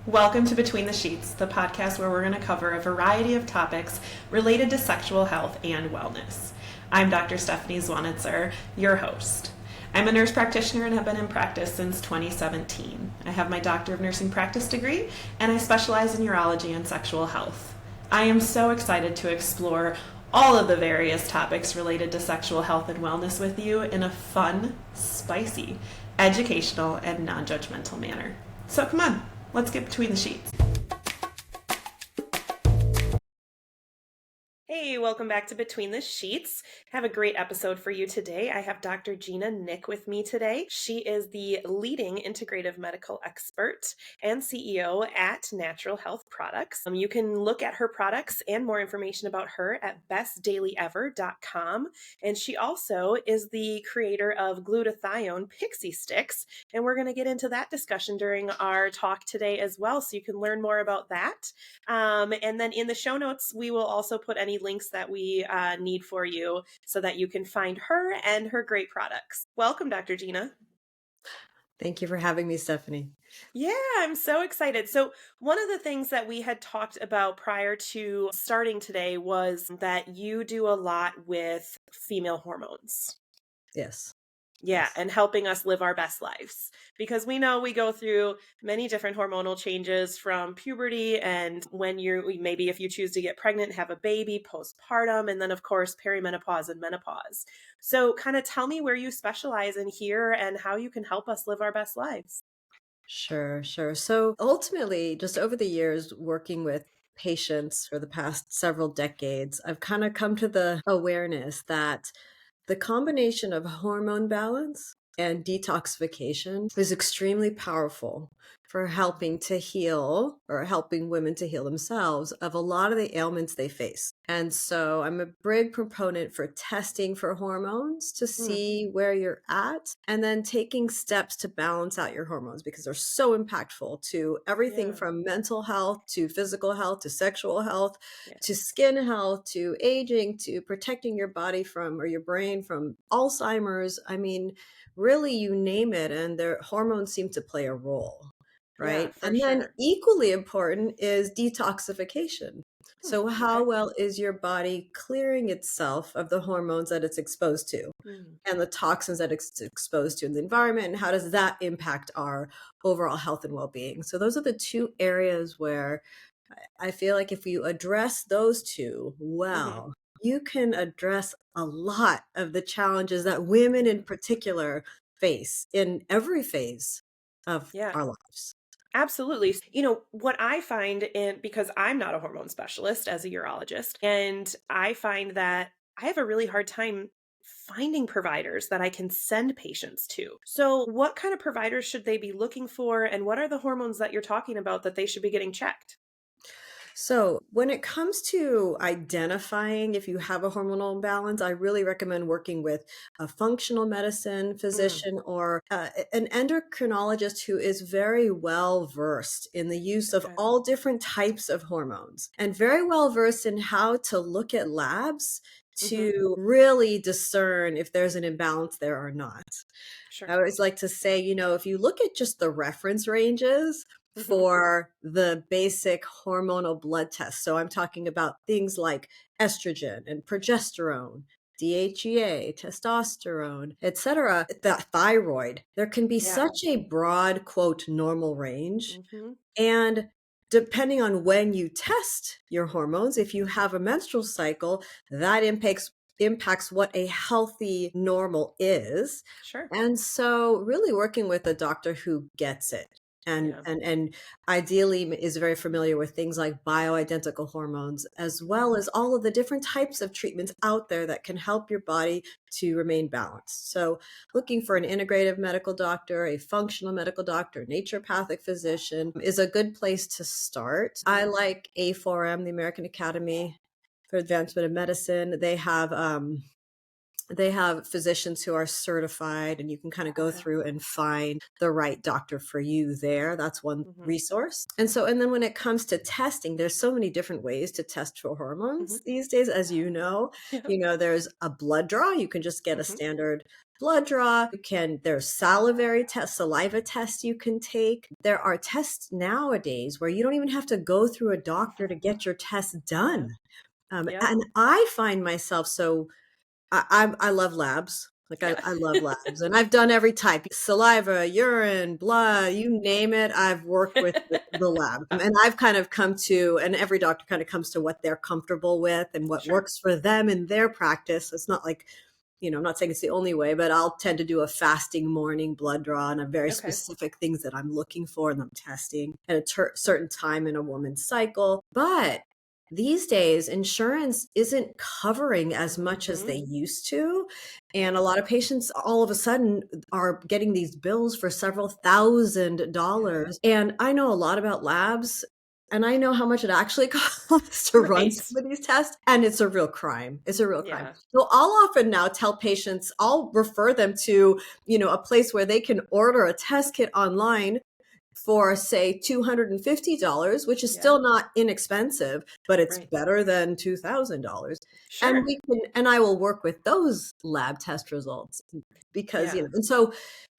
Welcome to Between the Sheets, the podcast where we're going to cover a variety of topics related to sexual health and wellness. I'm Dr. Stephanie Zwonitzer, your host. I'm a nurse practitioner and have been in practice since 2017. I have my Doctor of Nursing Practice degree, and I specialize in urology and sexual health. I am so excited to explore all of the various topics related to sexual health and wellness with you in a fun, spicy, educational, and non-judgmental manner. So come on, let's get between the sheets. Hey, welcome back to Between the Sheets. I have a great episode for you today. I have Dr. Gina Nick with me today. She is the leading integrative medical expert and CEO at Natural Health Products. You can look at her products and more information about her at bestdailyever.com. And she also is the creator of glutathione pixie sticks. And we're going to get into that discussion during our talk today as well, so you can learn more about that. And then in the show notes, we will also put any links that we need for you so that you can find her and her great products. Welcome, Dr. Gina. Thank you for having me, Stephanie. Yeah, I'm so excited. So one of the things that we had talked about prior to starting today was that you do a lot with female hormones. Yes. Yeah, and helping us live our best lives. Because we know we go through many different hormonal changes from puberty and when maybe if you choose to get pregnant, have a baby, postpartum, and then of course, perimenopause and menopause. So kind of tell me where you specialize in here and how you can help us live our best lives. Sure. So ultimately, just over the years working with patients for the past several decades, I've kind of come to the awareness that the combination of hormone balance and detoxification is extremely powerful for helping to heal or helping women to heal themselves of a lot of the ailments they face. And so I'm a big proponent for testing for hormones to see where you're at and then taking steps to balance out your hormones because they're so impactful to everything from mental health to physical health to sexual health to skin health to aging to protecting your body from or your brain from Alzheimer's. I mean, really, you name it, and their hormones seem to play a role, right? Yeah, And then equally important is detoxification. So how well is your body clearing itself of the hormones that it's exposed to and the toxins that it's exposed to in the environment, and how does that impact our overall health and well-being? So those are the two areas where I feel like if you address those two well, you can address a lot of the challenges that women in particular face in every phase of our lives. Absolutely. You know, what I find because I'm not a hormone specialist as a urologist, and I find that I have a really hard time finding providers that I can send patients to. So, what kind of providers should they be looking for, and what are the hormones that you're talking about that they should be getting checked? So when it comes to identifying if you have a hormonal imbalance, I really recommend working with a functional medicine physician or an endocrinologist who is very well versed in the use of all different types of hormones and very well versed in how to look at labs to really discern if there's an imbalance there or not. I always like to say, if you look at just the reference ranges for the basic hormonal blood tests, so I'm talking about things like estrogen and progesterone, DHEA, testosterone, etc., the thyroid, there can be such a broad, quote, normal range. And depending on when you test your hormones, if you have a menstrual cycle, that impacts what a healthy normal is. And so really working with a doctor who gets it and ideally is very familiar with things like bioidentical hormones, as well as all of the different types of treatments out there that can help your body to remain balanced. So looking for an integrative medical doctor, a functional medical doctor, naturopathic physician is a good place to start. I like A4M, the American Academy for Advancement of Medicine. They have physicians who are certified, and you can kind of go through and find the right doctor for you there. That's one resource. And then when it comes to testing, there's so many different ways to test for hormones these days, as you know. There's a blood draw. You can just get a standard blood draw. There's saliva tests you can take. There are tests nowadays where you don't even have to go through a doctor to get your tests Yeah. done. Yep. And I find myself I love labs. Like Yeah. I love labs, and I've done every type: saliva, urine, blood, you name it. I've worked with the lab, and I've kind of come to, and every doctor kind of comes to what they're comfortable with and what Sure. works for them in their practice. It's not like, I'm not saying it's the only way, but I'll tend to do a fasting morning blood draw and a very Okay. specific things that I'm looking for and I'm testing at a certain time in a woman's cycle. But these days, insurance isn't covering as much as Hmm. they used to. And a lot of patients all of a sudden are getting these bills for several Yeah. $1,000s. And I know a lot about labs. And I know how much it actually costs to run Right. some of these tests. And it's a real crime. It's a real crime. Yeah. So I'll often now tell patients, I'll refer them to, a place where they can order a test kit online for, say, $250, which is Yeah. still not inexpensive, but it's Right. better than $2,000. And Sure. I will work with those lab test results because, Yeah. and so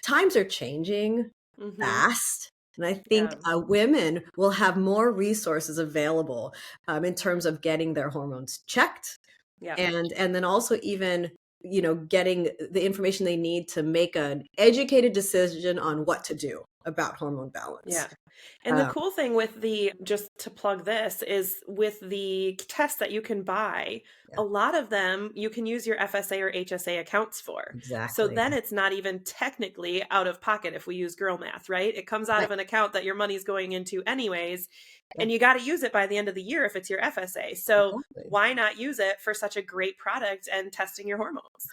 times are changing Hmm. fast. And I think Yeah. women will have more resources available in terms of getting their hormones checked, Yeah. and then also even, getting the information they need to make an educated decision on what to do about hormone balance. Yeah. And the Um, cool thing with just to plug this is with the tests that you can buy, yeah, a lot of them you can use your FSA or HSA accounts for. So exactly. then it's not even technically out of pocket if we use girl math, right? It comes out Right. of an account that your money's going into anyways, Yeah, and you got to use it by the end of the year if it's your FSA. So exactly. why not use it for such a great product and testing your hormones?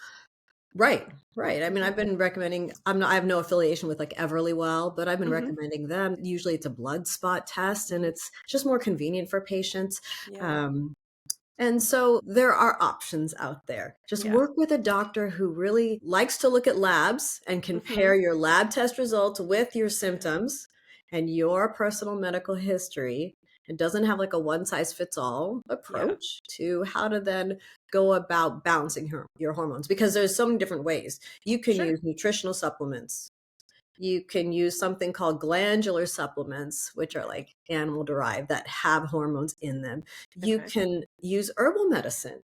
Right, right. I mean, Hmm. I've been recommending, I have no affiliation with like Everlywell, but I've been Hmm. recommending them. Usually it's a blood spot test and Hmm. it's just more convenient for patients. Yeah. Um, And so there are options out there. Just Yeah. work with a doctor who really likes to look at labs and Hmm. compare your lab test results with your Yeah. symptoms and your personal medical history. It doesn't have like a one size fits all Yeah. approach to how to then go about balancing your hormones, because there's so many different ways. You can Sure. use nutritional supplements. You can use something called glandular supplements, which are like animal derived that have hormones in them. You Okay. can use herbal medicine.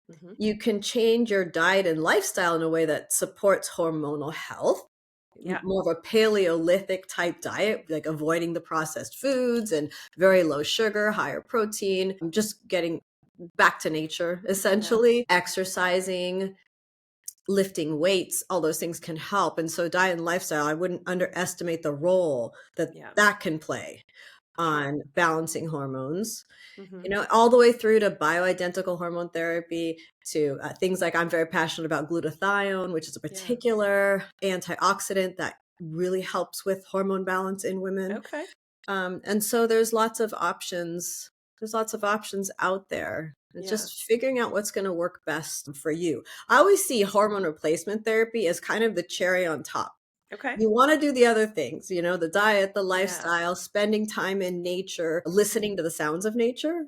Hmm. You can change your diet and lifestyle in a way that supports hormonal health, Yeah. more of a Paleolithic type diet, like avoiding the processed foods and very low sugar, higher protein, just getting back to nature, Yeah. essentially, exercising, lifting weights, all those things can help. And so diet and lifestyle, I wouldn't underestimate the role that Yeah. that can play Sure. on balancing hormones, Hmm. all the way through to bioidentical hormone therapy, to things like, I'm very passionate about glutathione, which is a Yeah. particular antioxidant that really helps with hormone balance in women. Okay. And so there's lots of options. There's lots of options out there. It's Yeah. just figuring out what's going to work best for you. I always see hormone replacement therapy as kind of the cherry on top. Okay. You want to do the other things, the diet, the Yeah. lifestyle, spending time in nature, Mhm. listening to the sounds of nature,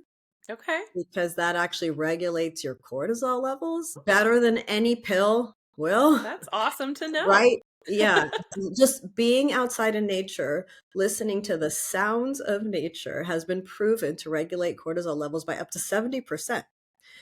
Okay. because that actually regulates your cortisol levels better than any pill will. That's awesome to know. Right? Yeah. Just being outside in nature, listening to the sounds of nature has been proven to regulate cortisol levels by up to 70%.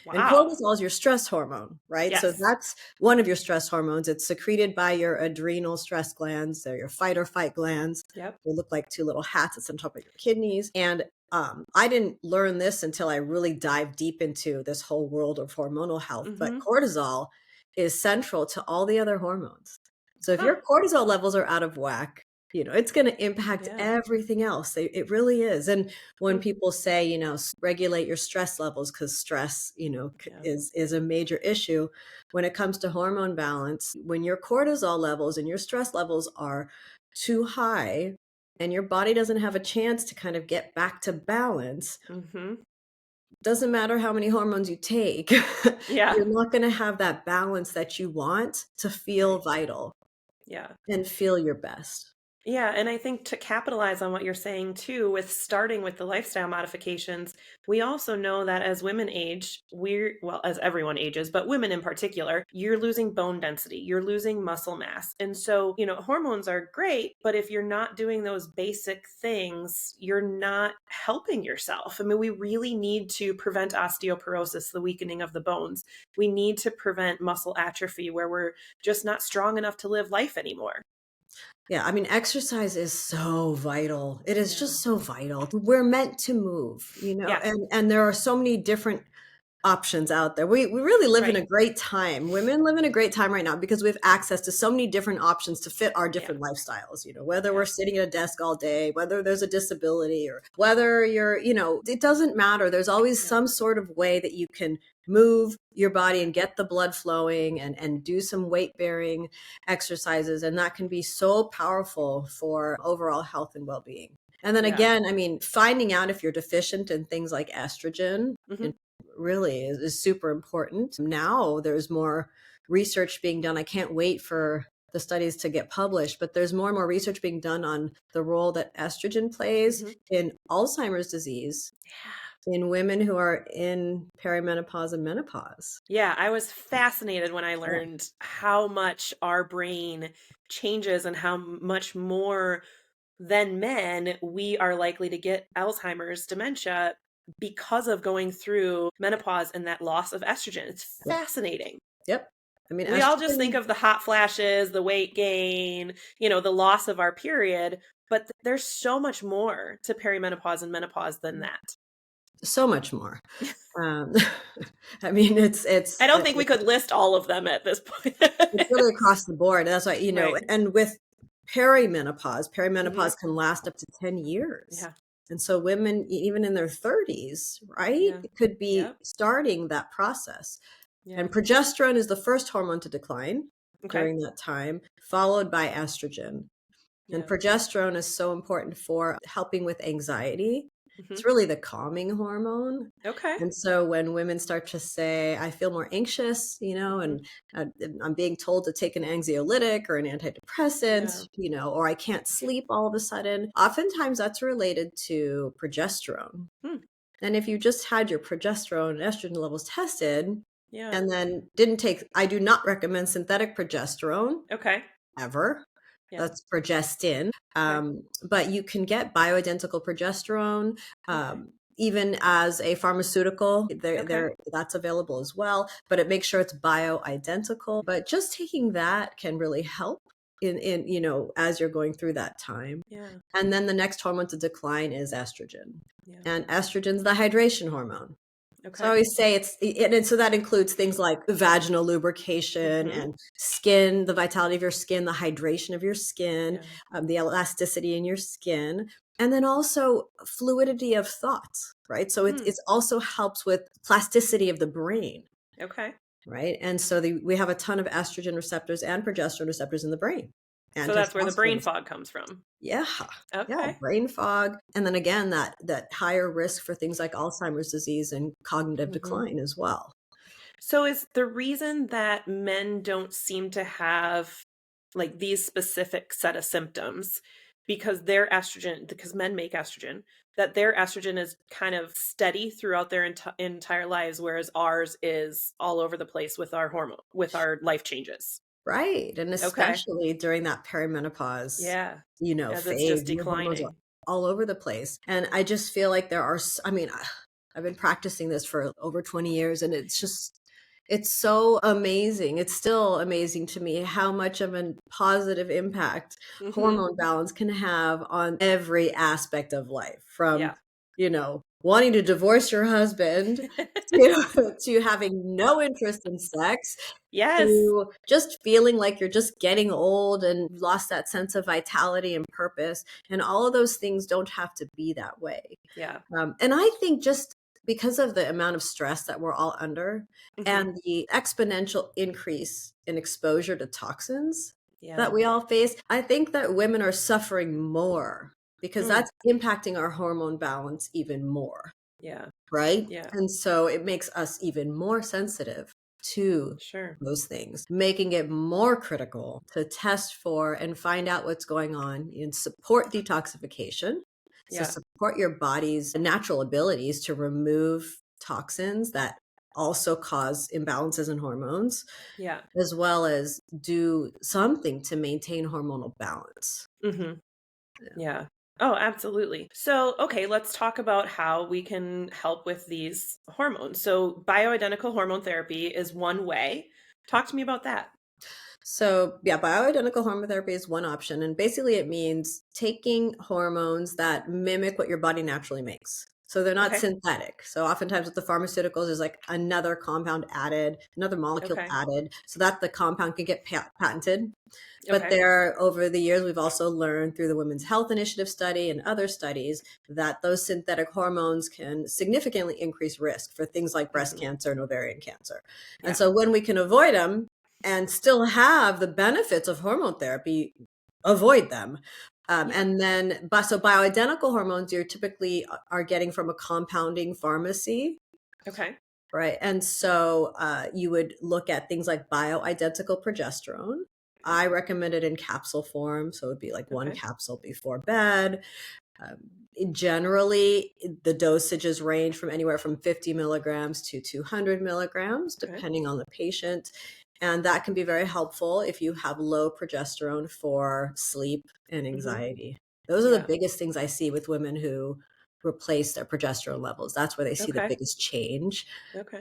And Wow. cortisol is your stress hormone, right? So Yes. that's one of your stress hormones. It's secreted by your adrenal stress glands. They're your fight or fight glands. Yep. They look like two little hats that's on top of your kidneys. And I didn't learn this until I really dived deep into this whole world of hormonal health. But Mhm. cortisol is central to all the other hormones. So if Huh. your cortisol levels are out of whack, it's going to impact Yeah. everything else. It really is. And when Hmm. people say, regulate your stress levels, because stress, Yeah. is a major issue when it comes to hormone balance. When your cortisol levels and your stress levels are too high and your body doesn't have a chance to kind of get back to balance, Mhm. doesn't matter how many hormones you take, Yeah. you're not going to have that balance that you want to feel Right. vital Yeah. and feel your best. Yeah, and I think to capitalize on what you're saying too, with starting with the lifestyle modifications, we also know that as women age, well, as everyone ages, but women in particular, you're losing bone density, you're losing muscle mass. And so, hormones are great, but if you're not doing those basic things, you're not helping yourself. I mean, we really need to prevent osteoporosis, the weakening of the bones. We need to prevent muscle atrophy where we're just not strong enough to live life anymore. Yeah, I mean, exercise is so vital. It is Yeah. just so vital. We're meant to move, Yeah. and there are so many different options out there. We really live in Right. a great time. Women live in a great time right now because we have access to so many different options to fit our Yeah. different lifestyles, whether we're Yeah. sitting at a desk all day, whether there's a disability or whether it doesn't matter. There's always Yeah. some sort of way that you can move your body and get the blood flowing and do some weight bearing exercises. And that can be so powerful for overall health and well-being. And then Yeah. again, I mean, finding out if you're deficient in things like estrogen Hmm. really is super important. Now there's more research being done. I can't wait for the studies to get published, but there's more and more research being done on the role that estrogen plays Hmm. in Alzheimer's disease Yeah. in women who are in perimenopause and menopause. Yeah. I was fascinated when I Yeah. learned how much our brain changes and how much more than men we are likely to get Alzheimer's, dementia because of going through menopause and that loss of estrogen. It's Yep. fascinating. Yep. I mean, We all just think estrogen, of the hot flashes, the weight gain, the loss of our period, but there's so much more to perimenopause and menopause than that. so much more. Um, I mean, I don't think we could list all of them at this point. it's really across the board. And that's why, Right. and with perimenopause Hmm. can last up to 10 years. Yeah. And so women, even in their 30s, right, Yeah. it could be Yep. starting that process. Yeah. And progesterone is the first hormone to decline Okay. during that time, followed by estrogen. And Yeah. progesterone is so important for helping with anxiety. Hmm. It's really the calming hormone. Okay. And so when women start to say, I feel more anxious, Hmm. and I'm being told to take an anxiolytic or an Yeah. antidepressant, or I can't sleep all of a sudden, oftentimes that's related to progesterone. Hmm. And if you just had your progesterone and estrogen levels tested Yeah. and then didn't take, I do not recommend synthetic progesterone Okay. ever. Yeah. That's progestin. Okay. But you can get bioidentical progesterone, Okay. even as a pharmaceutical. Okay. That's available as well. But it makes sure it's bioidentical. But just taking that can really help in as you're going through that time. Yeah. And then the next hormone to decline is estrogen, Yeah. and estrogen's the hydration hormone. So I Okay. always say and so that includes things like vaginal lubrication Hmm. and skin, the vitality of your skin, the hydration of your skin, Yeah. the elasticity in your skin, and then also fluidity of thoughts, right? So Hmm. it also helps with plasticity of the brain, Okay. right? And so we have a ton of estrogen receptors and progesterone receptors in the brain, and So that's where the brain testosterone. fog comes from. Yeah. Yeah, Okay. brain fog, and then again, that higher risk for things like Alzheimer's disease and cognitive Hmm. decline as well. So is the reason that men don't seem to have like these specific set of symptoms because their estrogen, because men make estrogen, that their estrogen is kind of steady throughout their entire lives, whereas ours is all over the place with our hormone, with our life changes. Right, and Okay. especially during that perimenopause, Yeah. As it's phase, just your hormones are declining. all over the place, and I just feel like there are I mean, I've been practicing this for over 20 years, and it's so amazing. It's still amazing to me how much of a positive impact Hmm. hormone balance can have on every aspect of life, from, Yeah. wanting to divorce your husband to having no interest in sex, Yes. to just feeling like you're just getting old and lost that sense of vitality and purpose. And all of those things don't have to be that way. Yeah. And I think just because of the amount of stress that we're all under Hmm. and the exponential increase in exposure to toxins Yeah. that we all face, I think that women are suffering more because Mm. that's impacting our hormone balance even more, Yeah. right? Yeah. And so it makes us even more sensitive to Sure. those things, making it more critical to test for and find out what's going on and support detoxification. So Yeah. support your body's natural abilities to remove toxins that also cause imbalances in hormones, Yeah. as well as do something to maintain hormonal balance. Hmm. Yeah. Yeah. Oh, absolutely. So, okay, let's talk about how we can help with these hormones. So, bioidentical hormone therapy is one way. Talk to me about that. So, yeah, bioidentical hormone therapy is one option. And basically, it means taking hormones that mimic what your body naturally makes. So, they're not Okay. synthetic. So, oftentimes with the pharmaceuticals, there's like another compound added, another molecule Okay. added, so that the compound can get patented. But Okay. there, over the years, we've also learned through the Women's Health Initiative study and other studies that those synthetic hormones can significantly increase risk for things like breast Hmm. cancer and ovarian cancer. And Yeah. so when we can avoid them and still have the benefits of hormone therapy, avoid them. Yeah. And then, so bioidentical hormones you're typically are getting from a compounding pharmacy. Okay. Right. And so you would look at things like bioidentical progesterone. Okay. I recommend it in capsule form. So it would be like one Okay. capsule before bed. Um, Generally, the dosages range from anywhere from 50 milligrams to 200 milligrams, Okay. depending on the patient. And that can be very helpful if you have low progesterone for sleep and Hmm. anxiety. Those are the Yeah. biggest things I see with women who replace their progesterone levels. That's where they see the Okay. biggest change. Okay.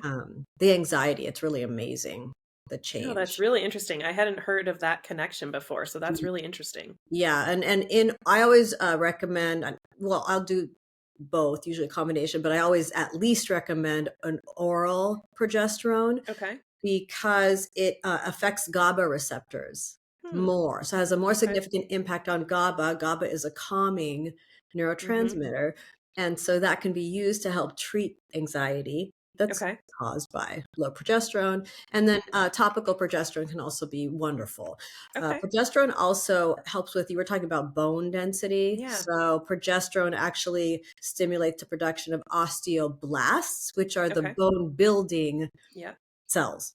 The anxiety, it's really amazing, the No, that's change. really interesting. I hadn't heard of that connection before, so that's Mm, really interesting. yeah, and in I always, recommend well, I'll do both, usually a combination, but I always at least recommend an oral progesterone Okay. because it, affects GABA receptors Hmm. more, so it has a more Okay. significant impact on GABA. GABA is a calming Hmm. neurotransmitter, and so that can be used to help treat anxiety that's Okay. caused by low progesterone, and then, topical progesterone can also be wonderful. Okay. Progesterone also helps with you were talking about bone density, Yeah. so progesterone actually stimulates the production of osteoblasts, which are the Okay. bone building Yeah. cells.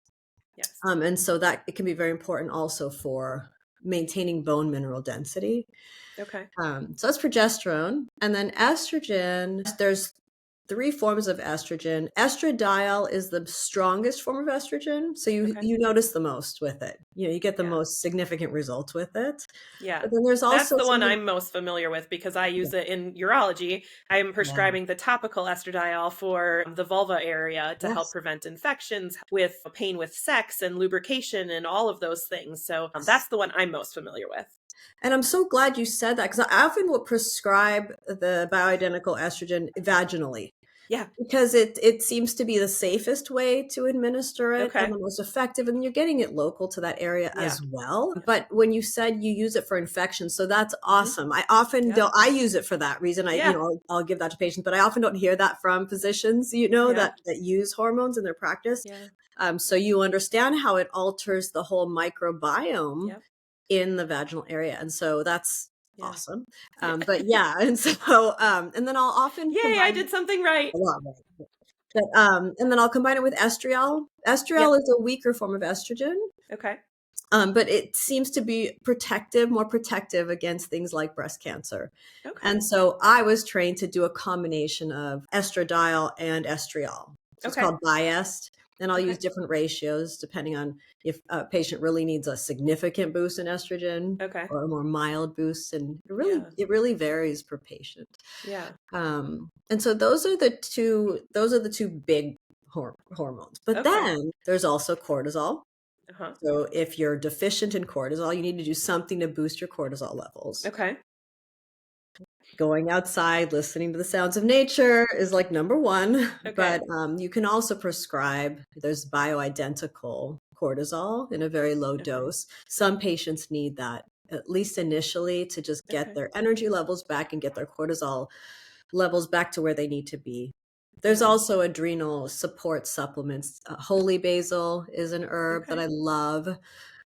Yes. And so that it can be very important also for maintaining bone mineral density. Okay. So that's progesterone. And then estrogen, there's three forms of estrogen. Estradiol is the strongest form of estrogen. So Okay. you notice the most with it. You get the Yeah. most significant results with it. Yeah. But then there's That's also the one something. I'm most familiar with because I Yeah. use it in urology. I'm Yeah. prescribing the topical estradiol for the vulva area to help Yes. prevent infections with pain with sex and lubrication and all of those things. So that's Yes. the one I'm most familiar with. And I'm so glad you said that because I often will prescribe the bioidentical estrogen vaginally. Yeah. Because it seems to be the safest way to administer it and Okay. the most effective, and you're getting it local to that area Yeah. as well. Yeah. But when you said you use it for infection, so that's Hmm. awesome. I often Yep. don't I use it for that reason. Yeah. I'll give that to patients, but I often don't hear that from physicians, Yeah. that use hormones in their practice. Yeah. So you understand how it alters the whole microbiome Yep. in the vaginal area. And so that's Yeah. awesome. Yeah. But yeah, and so and then I'll often Yay, I combine did something right. a lot. But, and then I'll combine it with estriol. Yep. Estriol is a weaker form of estrogen, Okay. but it seems to be protective, more protective against things like breast cancer. Okay. And so I was trained to do a combination of estradiol and estriol. So it's Okay. called Biest. And I'll use Okay. different ratios depending on if a patient really needs a significant boost in estrogen Okay. or a more mild boost. And Yeah. it really varies per patient. Yeah. And so those are the two big hormones. But Okay. then there's also cortisol. Uh-huh. So if you're deficient in cortisol, you need to do something to boost your cortisol levels. Okay. Going outside, listening to the sounds of nature is like number one. Okay. But you can also prescribe, there's bioidentical cortisol in a very low Okay. dose. Some patients need that, at least initially, to just get Okay. their energy levels back and get their cortisol levels back to where they need to be. There's Yeah. also adrenal support supplements. Holy basil is an herb that Okay. I love.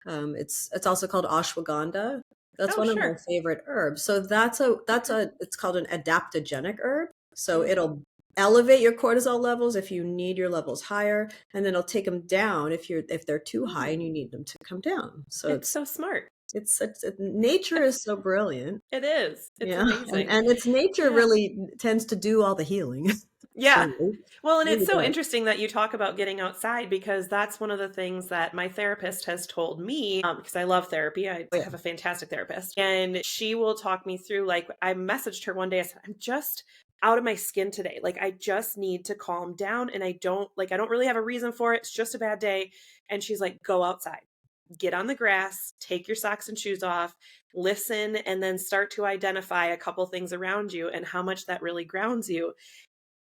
It's also called ashwagandha. That's Oh, one of my sure. favorite herbs. So Okay. it's called an adaptogenic herb. So Mm. it'll elevate your cortisol levels if you need your levels higher, and then it'll take them down if they're too high and you Mm, need them to come down. So it's so smart. nature is so brilliant. It is. It's Yeah, amazing. and it's nature Yeah. really tends to do all the healing for Yeah. you. Well, and it's Really so does. interesting that you talk about getting outside because that's one of the things that my therapist has told me. Because I love therapy, I Oh, yeah. have a fantastic therapist, and she will talk me through. Like, I messaged her one day. I said, "I'm just out of my skin today. Like, I just need to calm down, and I don't really have a reason for it. It's just a bad day." And she's like, "Go outside." Get on the grass, take your socks and shoes off, listen, and then start to identify a couple things around you and how much that really grounds you.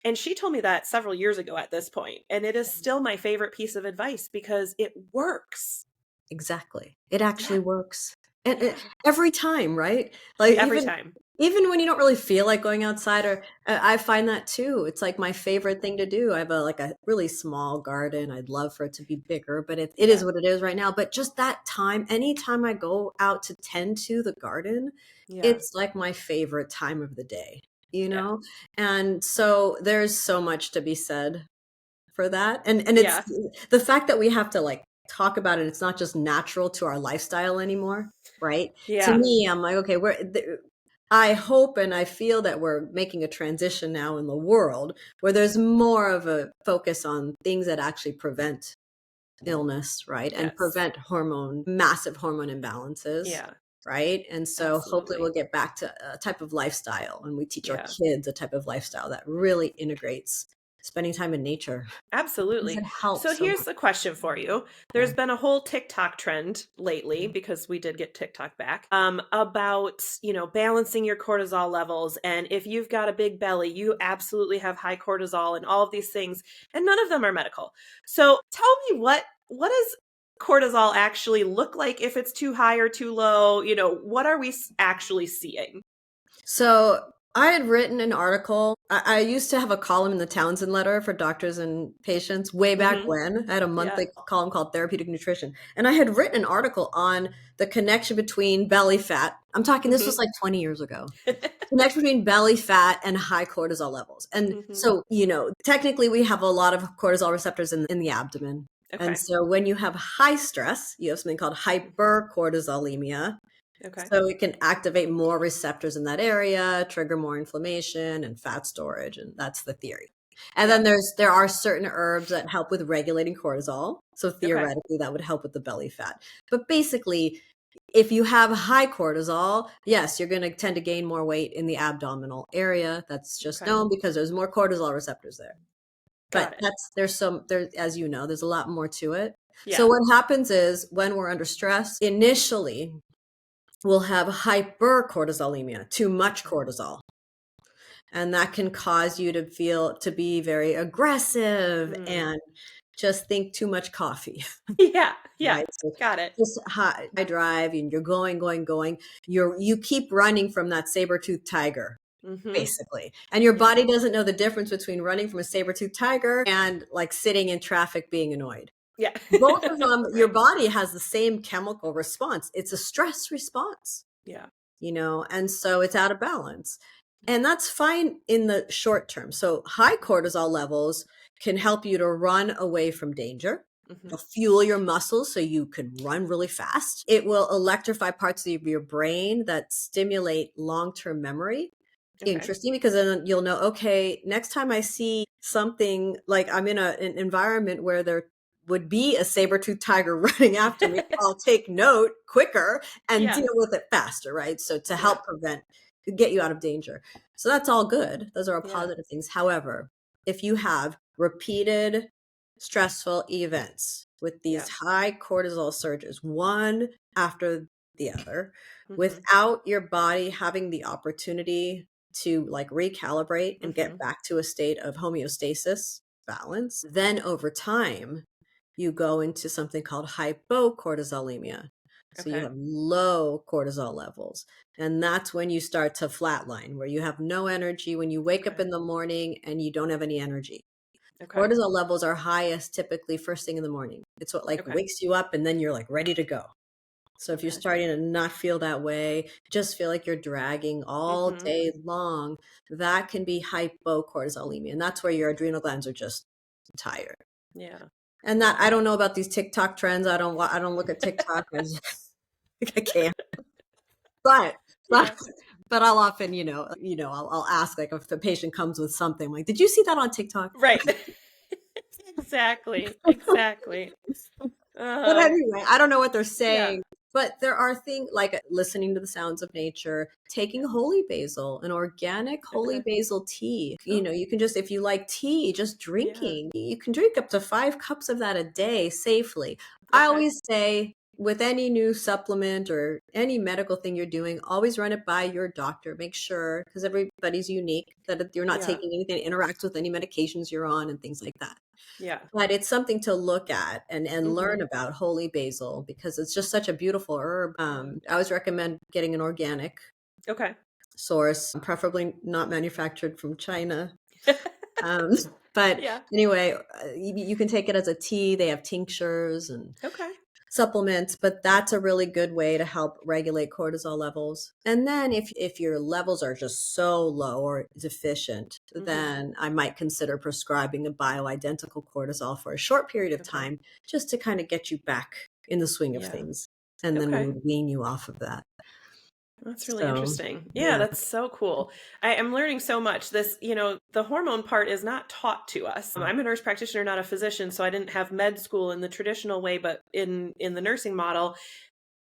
And she told me that several years ago at this point, and it is still my favorite piece of advice because it works. Exactly. It Yeah, actually works. And yeah. every time, right? Like Every time. even when you don't really feel like going outside, or I find that too. It's like my favorite thing to do. I have a really small garden. I'd love for it to be bigger, but it is Yeah, what it is right now. But just that time, anytime I go out to tend to the garden, yeah, it's like my favorite time of the day, you yeah. know? And so there's so much to be said for that. And it's Yeah, the fact that we have to like talk about it. It's not just natural to our lifestyle anymore, right? To yeah. me, I'm like, okay, I hope and I feel that we're making a transition now in the world where there's more of a focus on things that actually prevent illness, right? And Yes. prevent massive hormone imbalances, Yeah, right? And so hopefully absolutely. we'll get back to a type of lifestyle and we teach our Yeah. kids a type of lifestyle that really integrates spending time in nature because Absolutely. it helps So so here's much. the question for you. Yeah. There's been a whole TikTok trend lately because we did get TikTok back, about, balancing your cortisol levels. And if you've got a big belly, you absolutely have high cortisol and all of these things, and none of them are medical. So tell me what does cortisol actually look like if it's too high or too low? What are we actually seeing? So I had written an article. I used to have a column in the Townsend Letter for doctors and patients way back Mhm. when. I had a Yeah. monthly column called Therapeutic Nutrition. And I had written an article on the connection between belly fat. I'm talking, this was Mhm. like 20 years ago. Connection between belly fat and high cortisol levels. And Mhm. so, technically we have a lot of cortisol receptors in the abdomen. And Okay. so when you have high stress, you have something called Mhm. hypercortisolemia. Okay. So it can activate more receptors in that area, trigger more inflammation and fat storage, and that's the theory. And Yeah. then there are certain herbs that help with regulating cortisol. So Okay. theoretically that would help with the belly fat. But basically, if you have high cortisol, yes, you're going to tend to gain more weight in the abdominal area. That's just Okay. known because there's more cortisol receptors there. But Got it. as you know, there's a lot more to it. So Yeah. what happens is when we're under stress, initially will have hypercortisolemia, too much Okay. cortisol. And that can cause you to be very aggressive Mm. and just think too much coffee, Yeah. Yeah. right? So Got it. just high drive and you're going. You keep running from that saber-toothed tiger, Mhm. basically. And your Yeah. body doesn't know the difference between running from a saber-toothed tiger and like sitting in traffic being annoyed. Yeah. Both of them, your Right. body has the same chemical response. It's a stress response. Yeah. And so it's out of balance. And that's fine in the short term. So high cortisol levels can help you to run away from danger. Mhm. It'll fuel your muscles so you can run really fast. It will electrify parts of your brain that stimulate long term memory. Okay. Interesting because then you'll know, okay, next time I see something like I'm in an environment where there would be a saber-toothed tiger running after me, I'll take note quicker and Yeah. deal with it faster, right? So to Yeah. help get you out of danger. So that's all good. Those are all Yeah. positive things. However, if you have repeated stressful events with these Yeah. high cortisol surges, one after the other, Mhm. without your body having the opportunity to like recalibrate and get Mhm. back to a state of homeostasis, balance, then over time, you go into something called hypocortisolemia. So you Okay. have low cortisol levels. And that's when you start to flatline, where you have no energy, when you wake up Okay. in the morning and you don't have any energy. Okay. Cortisol levels are highest typically first thing in the morning. It's what like Okay. wakes you up and then you're like ready to go. So if you're Okay. starting to not feel that way, just feel like you're dragging all Mhm. day long, that can be hypocortisolemia. And that's where your adrenal glands are just tired. Yeah. And that I Okay. don't know about these TikTok trends. I don't look at TikTok. I can't. But but Yeah. but I'll often, I'll ask like if the patient comes with something, I'm like, did you see that on TikTok? Right. Exactly. Exactly. But Um, anyway, I don't know what they're yeah. saying, but there are things like listening to the sounds of nature, taking Yeah. holy basil, an organic holy Okay. basil tea. Oh, You can just, if you like tea, just yeah. drinking. You can drink up to 5 cups of that a day safely. I Okay. always say, with any new supplement or any medical thing you're doing, always run it by your doctor. Make sure, because everybody's unique, that you're not Yeah. taking anything that interacts with any medications you're on and things like that. Yeah. But it's something to look at and learn Mhm. about holy basil because it's just such a beautiful herb. Yeah. I always recommend getting an organic Okay. source, preferably not manufactured from China. Um, but Yeah. anyway, you can take it as a tea. They have tinctures and Okay. supplements, but that's a really good way to help regulate cortisol levels. And then if your levels are just so low or deficient, Mhm. then I might consider prescribing a bioidentical cortisol for a short period of Okay. time just to kind of get you back in the swing of Yeah. things. And then we Okay. would wean you off of that. That's really So, interesting. Yeah, yeah. that's so cool. I am learning so much. The hormone part is not taught to us. I'm a nurse practitioner, not a physician, so I didn't have med school in the traditional way, but in the nursing model,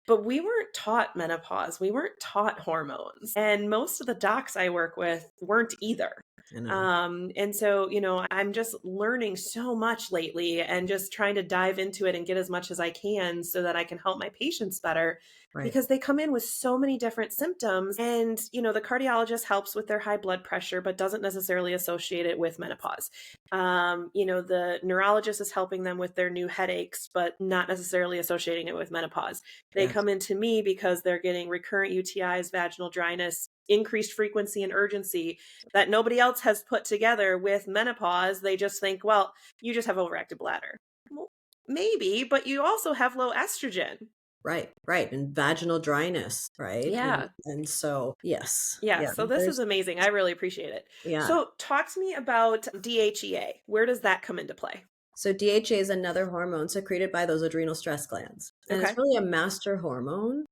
but we weren't taught menopause. We weren't taught hormones. And most of the docs I work with weren't either. I know. And so, I'm just learning so much lately and just trying to dive into it and get as much as I can so that I can help my patients better Right. because they come in with so many different symptoms. And, the cardiologist helps with their high blood pressure, but doesn't necessarily associate it with menopause. The neurologist is helping them with their new headaches, but not necessarily associating it with menopause. They Yes. come into me because they're getting recurrent UTIs, vaginal dryness, increased frequency and urgency that nobody else has put together with menopause. They just think, well, you just have overactive bladder. Well, maybe, but you also have low estrogen. Right. Right. And vaginal dryness. Right. Yeah. And so, yes. Yeah. Yeah. So this is There's, amazing. I really appreciate it. yeah. So talk to me about DHEA. Where does that come into play? So DHEA is another hormone secreted by those adrenal stress glands. And it's Okay. really a master hormone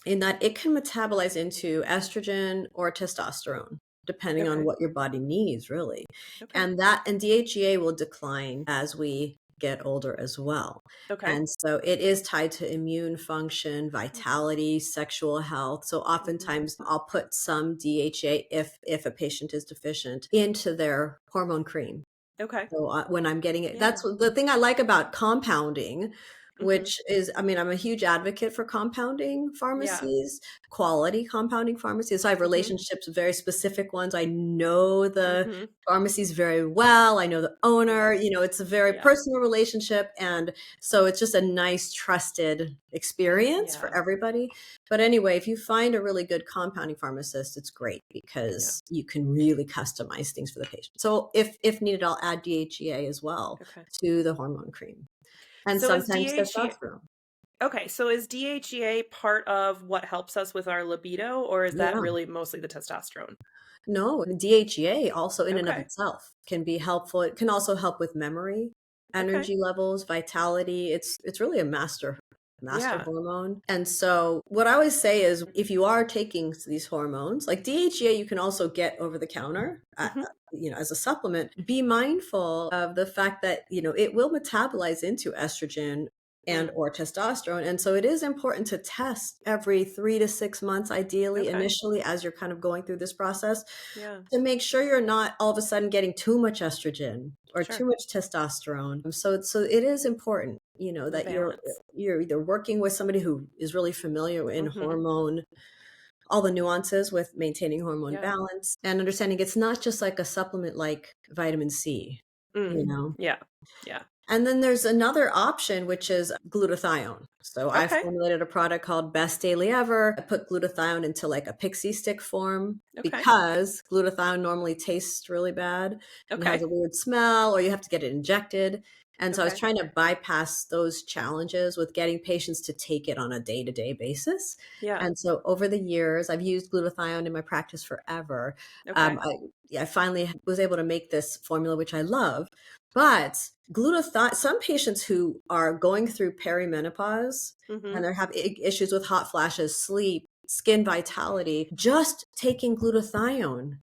in that it can metabolize into estrogen or testosterone, depending on Okay. what your body needs, really. Okay. And DHEA will decline as we get older as well. Okay. And so it is tied to immune function, vitality, sexual health. So Mm-hmm. oftentimes I'll put some DHEA if a patient is deficient into their hormone cream. Okay. So, when I'm getting it, Yeah. the thing I like about compounding, Mm-hmm. which is, I mean, I'm a huge advocate for compounding Yeah. pharmacies, quality compounding pharmacies. So I have Mm-hmm. relationships with very specific ones. I know the Mm-hmm. pharmacies very well. I know the owner, Yes. it's a very Yeah. personal relationship. And so it's just a nice, trusted experience for Yeah. everybody. But anyway, if you find a really good compounding pharmacist, it's great Yeah. because you can really customize things for the patient. So if needed, I'll add DHEA as well Okay. to the hormone cream and So is sometimes DHEA testosterone. Okay, so is DHEA part of what helps us with our libido, or is that Yeah. really mostly the testosterone? No, DHEA also in and of Okay. itself can be helpful. It can also help with memory, Okay. energy levels, vitality. It's really a master Yeah. hormone. And so what I always say is if you are taking these hormones, like DHEA you can also get over the counter, Hmm. as a supplement, be mindful of the fact that, it will metabolize into estrogen and Mm. or testosterone. And so it is important to test every 3 to 6 months, ideally, Okay. initially, as you're kind of going through this process Yeah. to make sure you're not all of a sudden getting too much estrogen or too Sure. much testosterone. So it is important, The that balance. you're either working with somebody who is really familiar in Hmm. hormone, all the nuances with maintaining hormone Yeah. balance and understanding it's not just like a supplement like vitamin C, Mm. you know. Yeah. Yeah. And then there's another option, which is glutathione. So I Okay. formulated a product called Best Daily Ever. I put glutathione into like a pixie stick form Okay. because glutathione normally tastes really bad and has Okay. a weird smell, or you have to get it injected. And so I was Okay. trying to bypass those challenges with getting patients to take it on a day-to-day basis. Yeah. And so over the years, I've used glutathione in my practice forever. Okay. I finally was able to make this formula, which I love. But glutathione, some patients who are going through perimenopause and Mhm. they're having issues with hot flashes, sleep, skin vitality, just taking glutathione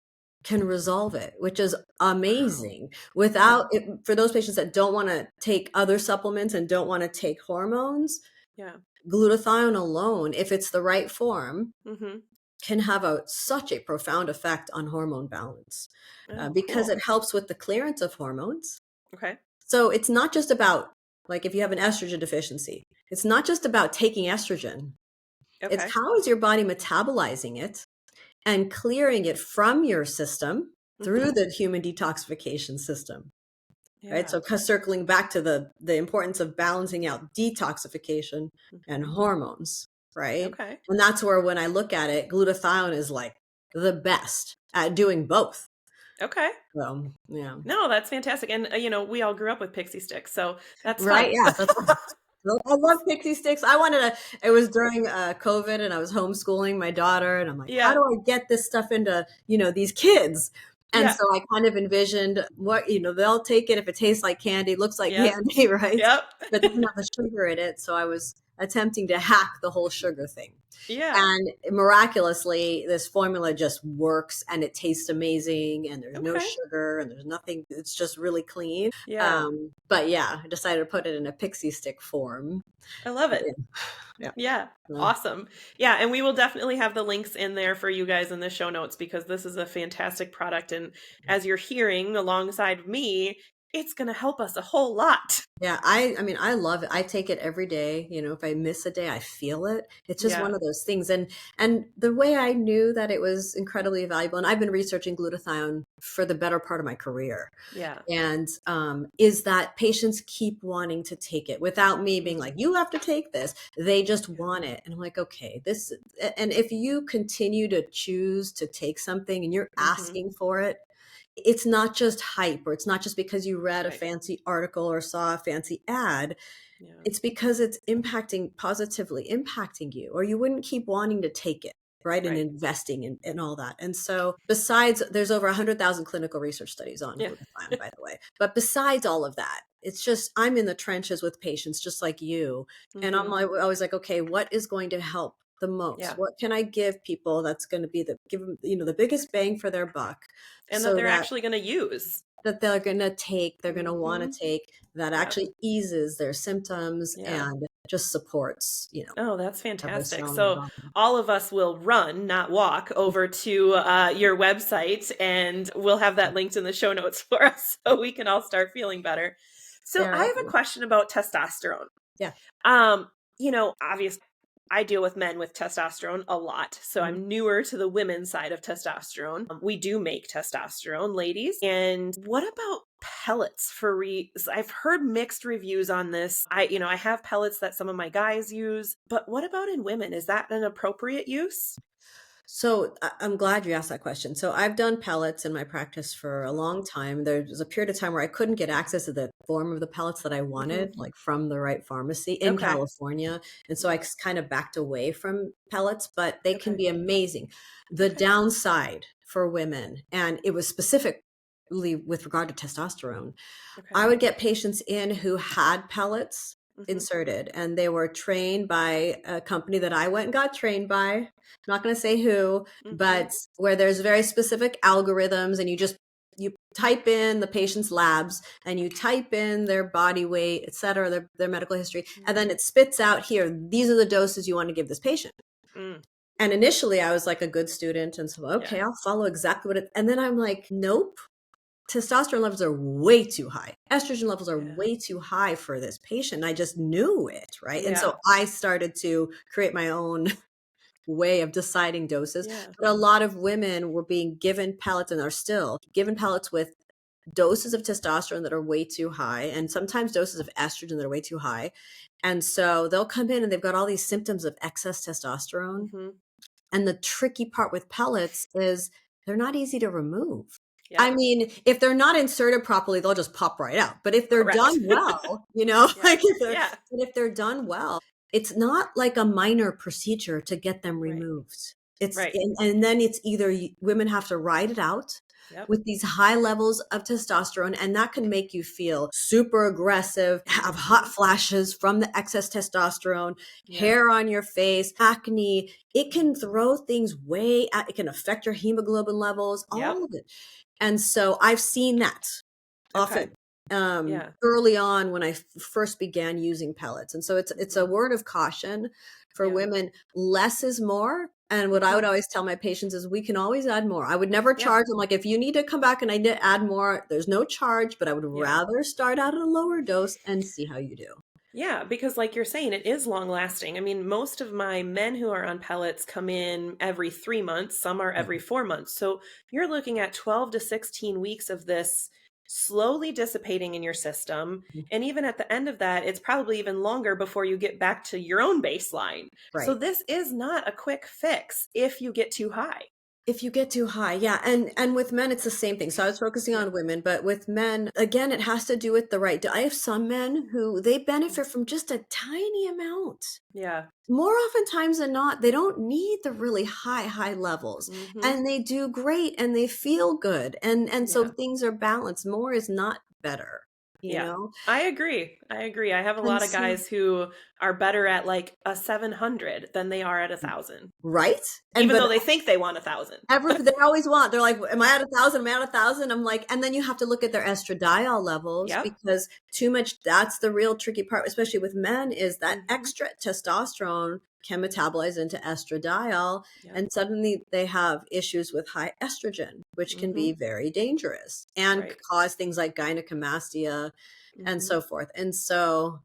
can resolve it, which is Wow. amazing. Yeah. Without it, for those patients that don't want to take other supplements and don't want to take hormones, Yeah. glutathione alone, if it's the right form, Mhm. can have such a profound effect on hormone balance Oh, because cool. it helps with the clearance of hormones. Okay. So it's not just about, like, if you have an estrogen deficiency, it's not just about taking estrogen. It's Okay. how is your body metabolizing it and clearing it from your system through Mhm. the human detoxification system, right? Yeah. So circling back to the importance of balancing out detoxification and Mhm. hormones, right? Okay. And that's where, when I look at it, glutathione is like the best at doing both. Okay. So, yeah. No, that's fantastic. And we all grew up with pixie sticks, so that's Right, fun. yes, that's I love pixie sticks. I wanted to it was during, COVID, and I was homeschooling my daughter, and I'm like, "How Yeah. do I get this stuff into, these kids?" And Yeah. so I kind of envisioned they'll take it if it tastes like candy, looks like Yep. candy, right? Yep. But it doesn't have the sugar in it, so I was attempting to hack the whole sugar thing. Yeah. And miraculously, this formula just works and it tastes amazing and there's no Okay. sugar and there's nothing. It's just really clean. Yeah. But yeah, I decided to put it in a pixie stick form. I love But it. yeah, Yeah. yeah. Awesome. Yeah, and we will definitely have the links in there for you guys in the show notes because this is a fantastic product, and as you're hearing alongside me, it's going to help us a whole lot. Yeah, I mean, I love it. I take it every day. If I miss a day, I feel it. It's just one Yeah. of those things. And the way I knew that it was incredibly valuable, and I've been researching glutathione for the better part of my career, Yeah. and is that patients keep wanting to take it without me being like, Mm. you have to take this. They just Yeah. want it. And I'm like, okay, and if you continue to choose to take something and you're Mhm. asking for it, it's not just hype, or it's not just because you read a Right. fancy article or saw a fancy ad. Yeah. It's because it's positively impacting you, or you wouldn't keep wanting to take it, right? And Right. investing in all that. And so, besides, there's over 100,000 clinical research studies on Yeah. glutathione, by the way. But besides all of that, it's just, I'm in the trenches with patients just like you. And I'm Mhm. always like, okay, what is going to help the most? Yeah. What can I give people that's going to give them, the biggest bang for their buck, And that so they're that actually going to use. they're gonna wanna Mhm. take, that Yeah. actually eases their symptoms Yeah. and just supports, Oh, that's have a fantastic. stronger So bond. all of us will run, not walk, over to your website, and we'll have that linked in the show notes for us so we can all start feeling better. So Yeah, I have a question about testosterone. yeah. Um, obviously I deal with men with testosterone a lot. So Mhm. I'm newer to the women's side of testosterone. We do make testosterone, ladies. And what about pellets for I've heard mixed reviews on this. I have pellets that some of my guys use, but what about in women? Is that an appropriate use? So I'm glad you asked that question. So I've done pellets in my practice for a long time. There was a period of time where I couldn't get access to the form of the pellets that I Hmm. wanted, like from the right pharmacy in Okay. California. And so I Yeah. kind of backed away from pellets, but they can Okay. be amazing. The Okay. downside for women, and it was specifically with regard to testosterone, Okay. I would get patients in who had pellets Hmm. inserted, and they were trained by a company that I went and got trained by. I'm not going to say who, Hmm. but where there's very specific algorithms, and you type in the patient's labs and you type in their body weight, et cetera, their medical history, and then it spits out, here, these are the doses you want to give this patient. Mm. And initially I was like a good student, and so, Yeah. okay, I'll follow exactly and then I'm like, nope, testosterone levels are way too high. Estrogen levels are Yeah. way too high for this patient. I just knew it, right? And so Yeah. I started to create my own way of deciding doses. Yeah. But a lot of women were being given pellets, and are still given pellets with doses of testosterone that are way too high, and sometimes doses of estrogen that are way too high. And so they'll come in and they've got all these symptoms of excess testosterone. Mhm. And the tricky part with pellets is they're not easy to remove. I Yep. mean, if they're not inserted properly, they'll just pop right out. But if they're Correct. done well, you know, Yeah. like Yeah. if they're done well, it's not like a minor procedure to get them Right. removed. It's Right. and then it's either women have to ride it out Yep. with these high levels of testosterone, and that can make you feel super aggressive, have hot Mhm. flashes from the excess testosterone, Yep. hair on your face, acne. It can Mhm. throw things way out. It can affect your hemoglobin levels, all Yep. of it. And so I've seen that Okay. often Yeah. early on when I first began using pellets. And so it's a Mhm. word of caution for Yeah. women. Less is more. And what I would Mhm. always tell my patients is we can always add more. I would never Yeah. charge them. Like, if you need to come back and I need to add more, there's no charge, but I would Yeah. rather start out at a lower dose and see how you do. Yeah, because like you're saying, it is long lasting. I mean, most of my men who are on pellets come in every 3 months, some are Yeah. every 4 months. So you're looking at 12 to 16 weeks of this slowly dissipating in your system. And even at the end of that, it's probably even longer before you get back to your own baseline. So Right. this is not a quick fix if you get too high. If you get too high, yeah, and with men, it's the same thing. So I was focusing Yeah. on women, but with men, again, it has to do with the right. I have some men who they benefit from just a tiny amount. Yeah. More oftentimes than not, they don't need the really high levels, Hmm. and they do great and they feel good, and so Yeah. things are balanced. More is not better, you Yeah. know? I agree. I agree. I have a And lot of so guys who are better at like a 700 than they are at 1,000, right? And even but though they think they want 1,000. they always want, they're like, "Am I at 1,000? Am I at 1,000?" I'm like, and then you have to look at their estradiol levels, Yep. because too much, that's the real tricky part, especially with men, is that Hmm. extra testosterone can metabolize into estradiol, Yep. and suddenly they have issues with high estrogen, which can be Hmm. very dangerous and Right. cause things like gynecomastia and Hmm. so forth. And so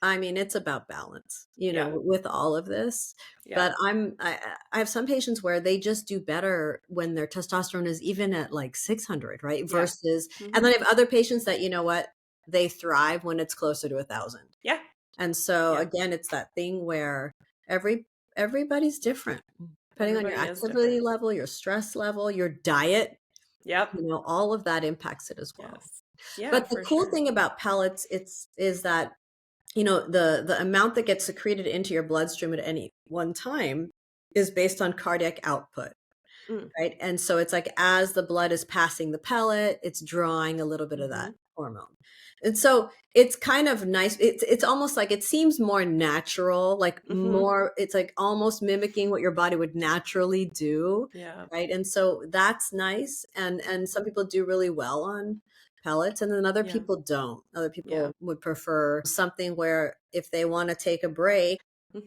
I mean, it's about balance, Yeah. with all of this. Yeah. But I have some patients where they just do better when their testosterone is even at like 600, right? Yeah. Versus, and Hmm. then I have other patients that, what, they thrive when it's closer to 1,000. Yeah. And so Yeah. again, it's that thing where everybody's different, depending on your Everybody is activity different. level, your stress level, your diet, Yep. all of that impacts it as well. Yes. Yeah, But the for cool sure. thing about pellets, is that the amount that gets secreted into your bloodstream at any one time is based on cardiac output, Mm. right? And so it's like, as the blood is passing the pellet, it's drawing a little bit of Hmm. that hormone. And so it's kind of nice. It's almost like, it seems more natural, like Hmm. more, it's like almost mimicking what your body would naturally do, Yeah. right? And so that's nice. And some people do really well on pellets, and then other Yeah. people don't. Other Yeah. people would prefer something where if they want to take a break,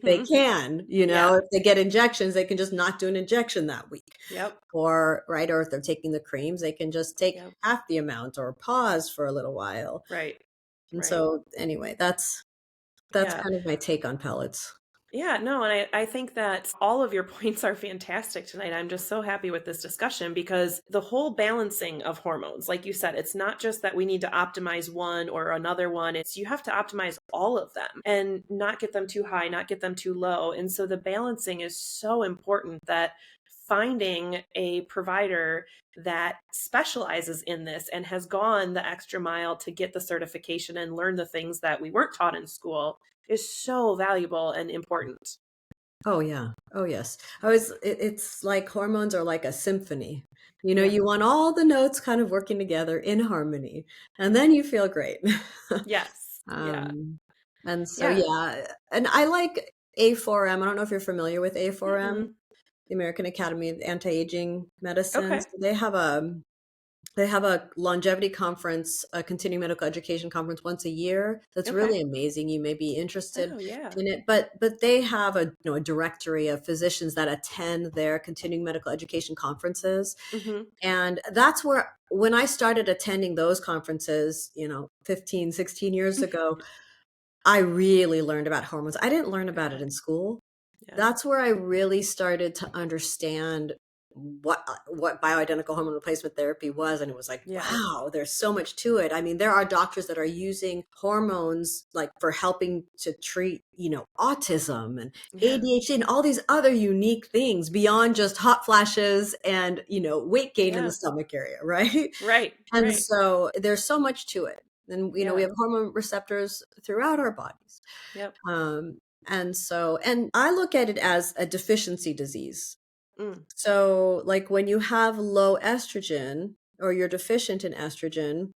they Hmm. can, Yeah. if they get injections, they can just not do an injection that week. Yep. Or right, or if they're taking the creams, they can just take Yep. half the amount or pause for a little while. Right. And Right. so anyway, that's Yeah. kind of my take on pellets. Yeah, no, and I think that all of your points are fantastic tonight. I'm just so happy with this discussion because the whole balancing of hormones, like you said, it's not just that we need to optimize one or another one. It's you have to optimize all of them and not get them too high, not get them too low. And so the balancing is so important that finding a provider that specializes in this and has gone the extra mile to get the certification and learn the things that we weren't taught in school is so valuable and important. Oh yeah. Oh yes. It's like hormones are like a symphony. Yeah. You want all the notes kind of working together in harmony, and Yeah. then you feel great. Yes. Yeah. um, and so Yeah. yeah, and I like A4M. I don't know if you're familiar with A4M, Mm-mm. the American Academy of Anti-Aging Medicine. Okay. So they have a longevity conference, a continuing medical education conference once a year. That's Okay. really amazing. You may be interested Oh, yeah. in it, but they have a directory of physicians that attend their continuing medical education conferences. Hmm. And that's where, when I started attending those conferences, 15, 16 years ago, I really learned about hormones. I didn't learn about it Yeah. in school. Yeah. That's where I really started to understand what bioidentical hormone replacement therapy was, and it was like, Yeah. wow, there's so much to it. I mean, there are doctors that are using hormones like for helping to treat, autism and Yeah. ADHD and all these other unique things beyond just hot flashes and, weight gain in the Yeah. stomach area, right? Right. And Right. so there's so much to it. And, we Yeah. have hormone receptors throughout our bodies. Yep. Um, and I look at it as a deficiency disease. Mm. So, like when you have low estrogen or you're deficient in estrogen,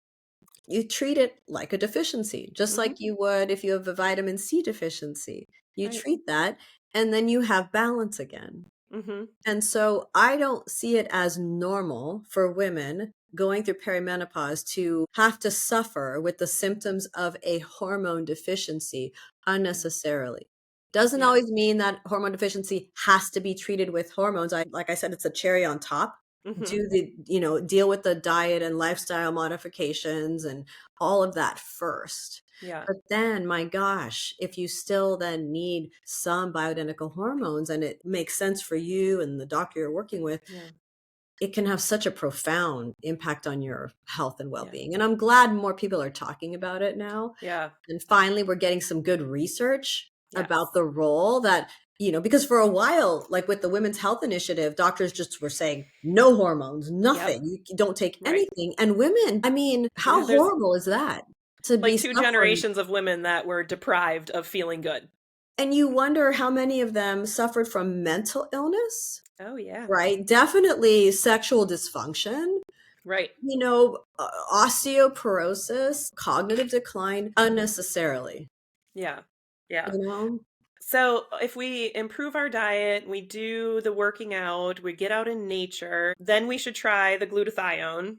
you treat it like a deficiency, just like Mhm. you would if you have a vitamin C deficiency. You Right. treat that and then you have balance again. Mhm. And so I don't see it as normal for women going through perimenopause to have to suffer with the symptoms of a hormone deficiency Yeah. unnecessarily. Doesn't Yeah. always mean that hormone deficiency has to be treated with hormones. Like I said, it's a cherry on top. Mhm. Deal with the diet and lifestyle modifications and all of that first. Yeah. But then, my gosh, if you still then need some bioidentical hormones and it makes sense for you and the doctor you're working with, Yeah. it can have such a profound impact on your health and Yeah. well-being. And I'm glad more people are talking about it now. Yeah. And finally, we're getting some good research about Yes. the role that, because for a while, like with the Women's Health Initiative, doctors just were saying no hormones, Yep. nothing. You don't take Right. anything. And women, I mean, Yeah, how there's horrible is that to like be 2 suffering? generations of women that were deprived of feeling good. And you wonder how many of them suffered from mental illness, Oh, yeah. right? Definitely sexual dysfunction, Right. osteoporosis, cognitive decline unnecessarily, Yeah. Yeah. you know? So, if we improve our diet, we do the working out, we get out in nature, then we should try the glutathione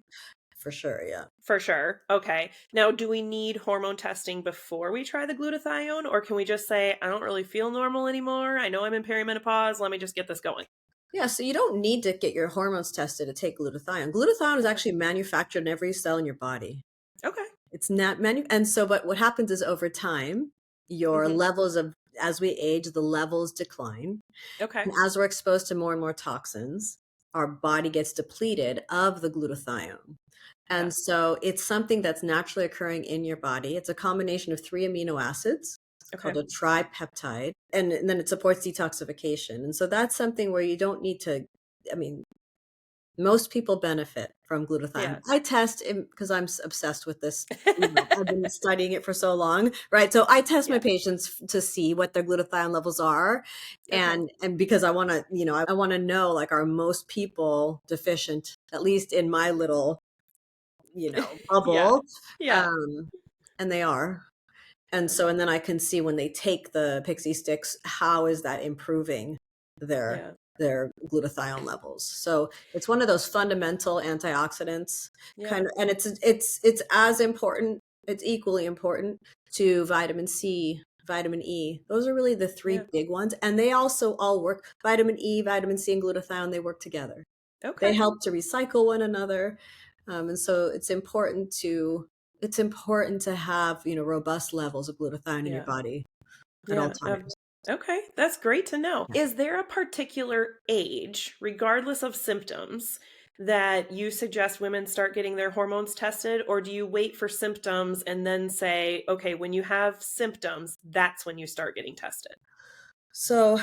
For sure, yeah. for sure. Okay. Now, do we need hormone testing before we try the glutathione, or can we just say, I don't really feel normal anymore? I know I'm in perimenopause. Let me just get this going. Yeah, so you don't need to get your hormones tested to take glutathione. Glutathione is Okay. actually manufactured in every cell in your body. Okay. It's not and so but what happens is over time, your Hmm. levels of as we age, the levels decline. Okay. And as we're exposed to more and more toxins, our body gets depleted of the glutathione. Yeah. And so it's something that's naturally occurring in your body. It's a combination of 3 amino acids called Okay. a tripeptide, and then it supports detoxification. And so that's something where you don't need to, I mean, most people benefit from glutathione. Yeah. I test because I'm obsessed with this. I've been studying it for so long, right? So I test my Yeah. patients to see what their glutathione levels are, Okay. and because I want to, I want to know, like, are most people deficient, at least in my little, Yeah. bubble, Yeah. um, and they are. And Yeah. so, and then I can see when they take the Pixie sticks, how is that improving their Yeah. their glutathione levels? So it's one of those fundamental antioxidants, Yeah. and it's as important. It's equally important to vitamin C, vitamin E. Those are really the three Yeah. big ones, and they also all work. Vitamin E, vitamin C, and glutathione, they work together. They Okay. help to recycle one another, and so it's important to have, robust levels of glutathione in your Yeah. body at all Yeah. times. Okay. That's great to know. Is there a particular age, regardless of symptoms, that you suggest women start getting their hormones tested, or do you wait for symptoms and then say, okay, when you have symptoms, that's when you start getting tested? So,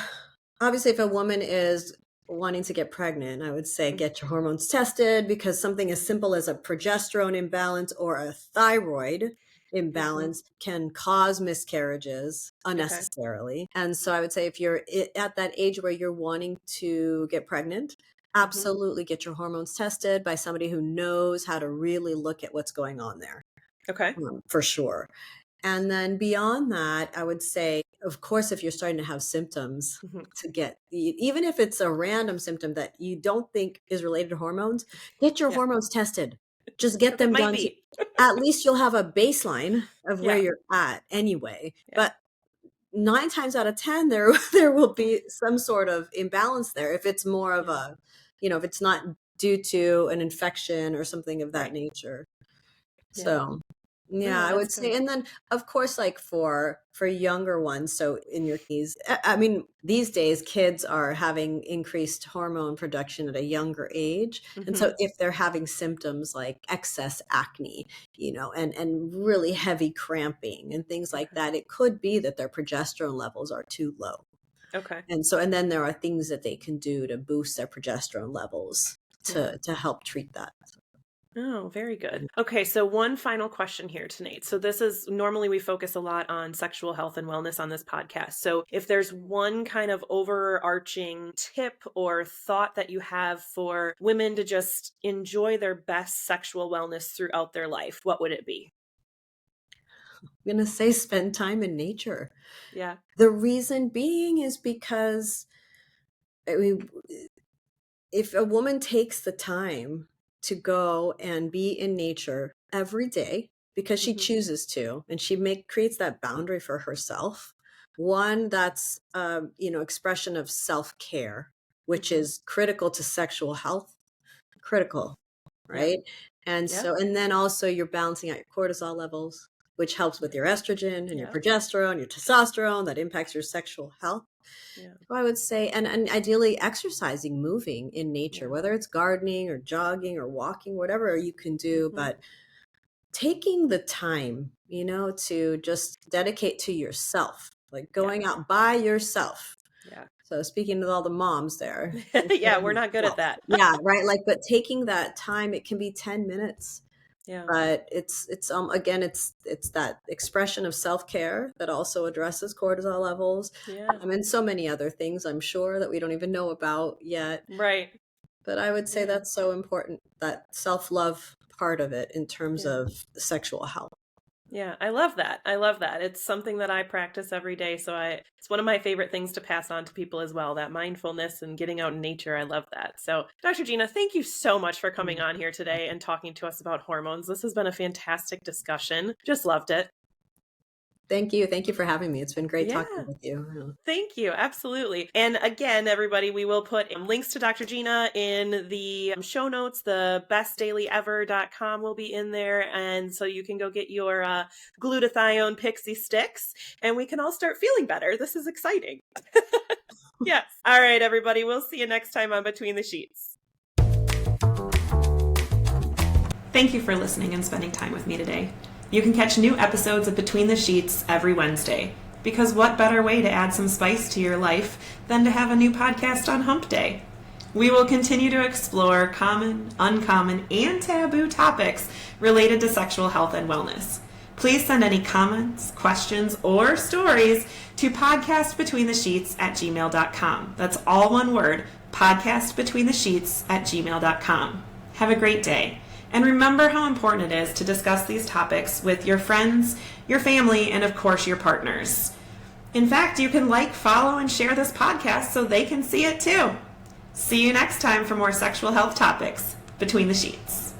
obviously, if a woman is wanting to get pregnant, I would say Mm. get your hormones tested, because something as simple as a progesterone imbalance or a thyroid Mm-hmm. imbalance can cause miscarriages Okay. unnecessarily. And so I would say if you're at that age where you're wanting to get pregnant, Mm-hmm. absolutely get your hormones tested by somebody who knows how to really look at what's going on there, Okay. for sure. And then beyond that, I would say, of course, if you're starting to have symptoms, Hmm. even if it's a random symptom that you don't think is related to hormones, get your Yeah. hormones tested. Just get Because it them might done. be. At least you'll have a baseline of where Yeah. you're at anyway. Yeah. But 9 times out of 10, there will be some sort of imbalance there. If it's more of Yeah. if it's not due to an infection or something of that Right. nature. Yeah. So. Yeah, Oh, I that's would good. say, and then of course, like for younger ones, so in your case, I mean, these days kids are having increased hormone production at a younger age. And so Hmm. if they're having symptoms like excess acne, and really heavy cramping and things like Okay. that, it could be that their progesterone levels are too low. Okay. And then there are things that they can do to boost their progesterone levels Yeah. to help treat that. Oh, very good. Okay, so one final question here tonight. So this is normally we focus a lot on sexual health and wellness on this podcast. So if there's one kind of overarching tip or thought that you have for women to just enjoy their best sexual wellness throughout their life, what would it be? I'm going to say spend time in nature. Yeah. The reason being is because, I mean, if a woman takes the time to go and be in nature every day because she Hmm. chooses to, and she creates that boundary for herself, one that's expression of self-care, which Hmm. is critical to sexual health, critical, Yeah. right? And Yeah. so, and then also you're balancing out your cortisol levels, which helps with your estrogen and your Yeah. progesterone, your testosterone, that impacts your sexual health. Yeah. So I would say, and ideally exercising, moving in nature, Yeah. whether it's gardening or jogging or walking, whatever you can do, Hmm. but taking the time, to just dedicate to yourself, like Yeah. going out by yourself. Yeah. So speaking to all the moms there, take care Yeah, of we're not good at yourself. that. Yeah, right. Like, but taking that time, it can be 10 minutes, Yeah. but it's again, it's that expression of self-care that also addresses cortisol levels, Yeah. and so many other things I'm sure that we don't even know about yet. Right. But I would say Yeah. that's so important, that self-love part of it in terms Yeah. of sexual health. Yeah, I love that. I love that. It's something that I practice every day. So it's one of my favorite things to pass on to people as well, that mindfulness and getting out in nature. I love that. So, Dr. Gina, thank you so much for coming on here today and talking to us about hormones. This has been a fantastic discussion. Just loved it. Thank you. Thank you for having me. It's been great talking Yeah. with you. Thank you. Absolutely. And again, everybody, we will put links to Dr. Gina in the show notes. The bestdailyever.com will be in there. And so you can go get your glutathione pixie sticks and we can all start feeling better. This is exciting. Yes. All right, everybody. We'll see you next time on Between the Sheets. Thank you for listening and spending time with me today. You can catch new episodes of Between the Sheets every Wednesday. Because what better way to add some spice to your life than to have a new podcast on Hump Day? We will continue to explore common, uncommon, and taboo topics related to sexual health and wellness. Please send any comments, questions, or stories to podcastbetweenthesheets@gmail.com. That's all one word, podcastbetweenthesheets@gmail.com. Have a great day. And remember how important it is to discuss these topics with your friends, your family, and of course your partners. In fact, you can like, follow, and share this podcast so they can see it too. See you next time for more sexual health topics between the sheets.